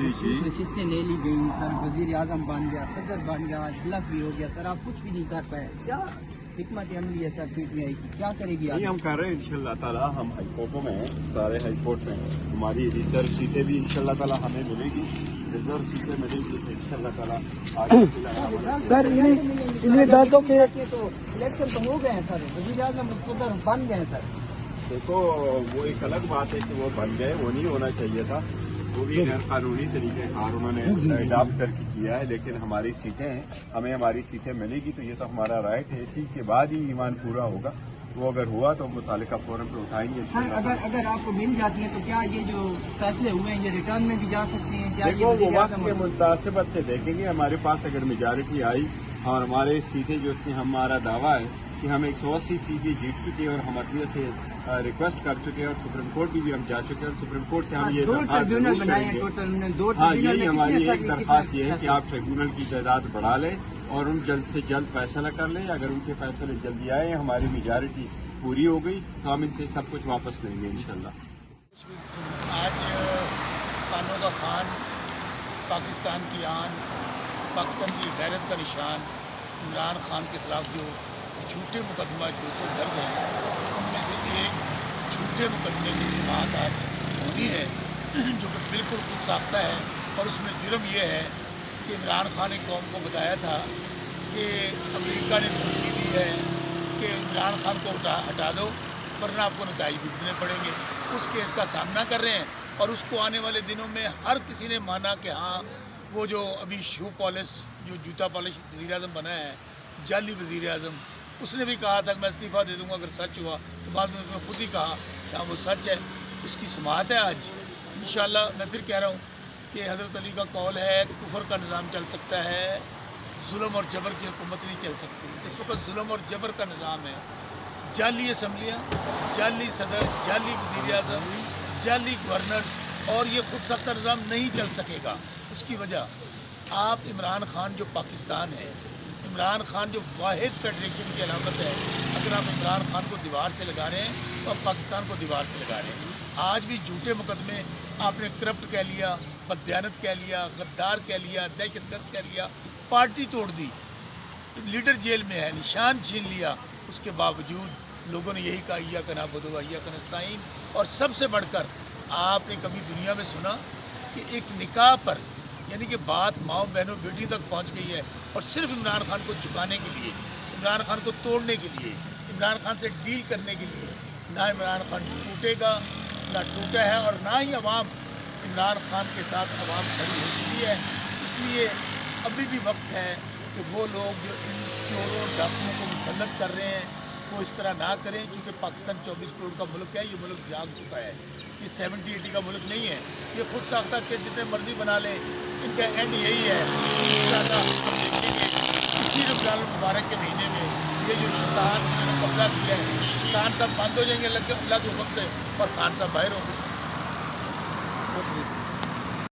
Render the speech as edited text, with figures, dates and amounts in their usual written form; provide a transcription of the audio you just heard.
नशिस्तें ले ली गई सर, वजीर आजम बन गया, सदर बन गया, आज ब्लफ भी हो गया सर, आप कुछ भी नहीं कर पाए, क्या हिकमत अमली है सर पीठ में आई, क्या करेगी नहीं, हम कर रहे हैं इंशाल्लाह ताला। हम हाई कोर्टों में हैं, सारे हाई कोर्ट में हमारी रिजर्व सीटें भी इंशाल्लाह ताला हमें मिलेगी, रिजर्व सीटें मिलेगी तो इंशाल्लाह ताला आगे सर इन्हें दादों के तो इलेक्शन तो हो गए हैं सर, वजीर आजम सदर बन गए हैं सर। देखो वो एक अलग बात है कि वो बन गए, वो नहीं होना चाहिए था, वो भी गैर कानूनी तरीके कार उन्होंने अडॉप्ट करके किया है। लेकिन हमारी सीटें हैं, हमें हमारी सीटें मिलेगी तो ये तो हमारा राइट है, इसी के बाद ही ईमान पूरा होगा। वो अगर हुआ तो मुतालिका फोरम पे उठाएंगे। सर अगर आपको मिल जाती है तो क्या ये जो फैसले हुए हैं ये रिटर्न में भी जा सकते हैं? क्या देखो वो वक्त के मुतासिबत से देखेंगे। हमारे पास अगर मेजॉरिटी आई और हमारे सीटें जो उसमें हमारा दावा है कि हम 180 सीटें जीत चुके हैं और हम अदलिया से रिक्वेस्ट कर चुके हैं और सुप्रीम कोर्ट भी हम जा चुके हैं और सुप्रीम कोर्ट से हम ये दरखास्त करेंगे। हाँ, यही हमारी एक दरखास्त ये है कि आप ट्रिब्यूनल की तादाद बढ़ा लें और उन जल्द से जल्द फैसला कर लें। अगर उनके फैसले जल्दी आए, हमारी मेजॉरिटी पूरी हो गई तो हम इनसे सब कुछ वापस लेंगे इंशाल्लाह। आज खानों का खान, पाकिस्तान की आन, पाकिस्तान की गैरत का निशान इमरान खान के खिलाफ जो झूठे मुकदमा 200 दर्ज हैं, उनमें से एक झूठे मुकदमे की समाअत आज होनी है जो कि बिल्कुल खुद साख्ता है। और उसमें जुर्म यह है कि इमरान खान ने कौम को बताया था कि अमेरिका ने धमकी दी है कि इमरान खान को हटा दो वरना आपको नताइज भुगतने पड़ेंगे। उस केस का सामना कर रहे हैं और उसको आने वाले दिनों में हर किसी ने माना कि हाँ, वो जो अभी शू पॉलिश जो जूता पॉलिश वज़ीर आज़म बना है, जाली वज़ीर आज़म, उसने भी कहा था कि मैं इस्तीफ़ा दे दूंगा अगर सच हुआ। तो बाद में उसने खुद ही कहा कि हाँ वो सच है, उसकी समाअत है आज इंशाअल्लाह। मैं फिर कह रहा हूँ कि हज़रत अली का कौल है कि कुफर का निज़ाम चल सकता है, जुल्म और जबर की हुकूमत नहीं चल सकती। इस वक्त जुल्म और जबर का निज़ाम है, जाली असम्बलियाँ, जाली सदर, जाली वज़ीर आज़म, जाली गवर्नर्स, और ये खुद सख्ता निज़ाम नहीं चल सकेगा। उसकी वजह आप इमरान खान जो पाकिस्तान है, इमरान खान जो वाहिद फेडरेशन की अलामत है, अगर आप इमरान खान को दीवार से लगा रहे हैं तो आप पाकिस्तान को दीवार से लगा रहे हैं। आज भी झूठे मुकदमे आपने करप्ट कह लिया, बददियानत कह लिया, गद्दार कह लिया, दहशतगर्द कह लिया, पार्टी तोड़ दी, लीडर जेल में है, निशान छीन लिया। उसके बावजूद लोगों ने यही कहा इय्या का नअबुदु व इय्या का नस्तईन। और सबसे बढ़कर आपने कभी दुनिया में सुना कि एक निकाह पर यानी कि बात माओ बहनों बेटी तक पहुंच गई है और सिर्फ इमरान खान को झुकाने के लिए, इमरान खान को तोड़ने के लिए, इमरान खान से डील करने के लिए ना इमरान खान टूटेगा, ना टूटा है और ना ही अवाम इमरान खान के साथ अवाम खड़ी हो चुकी है। इसलिए अभी भी वक्त है कि वो लोग जो इन चोरों डाकुओं को मुसल्लत कर रहे हैं वो इस तरह ना करें, क्योंकि पाकिस्तान 24 करोड़ का मुल्क है, ये मुल्क जाग चुका है, ये 70-80 का मुल्क नहीं है। ये खुद साख्ता के जितने मर्जी बना लें, इनका एंड यही है। इसी रमज़ान मुबारक के महीने में ये जो शैतान ने कब्जा किया है, खान साहब बंद हो जाएंगे अल्लाह के हुक्म से और खान साहब बाहर होंगे।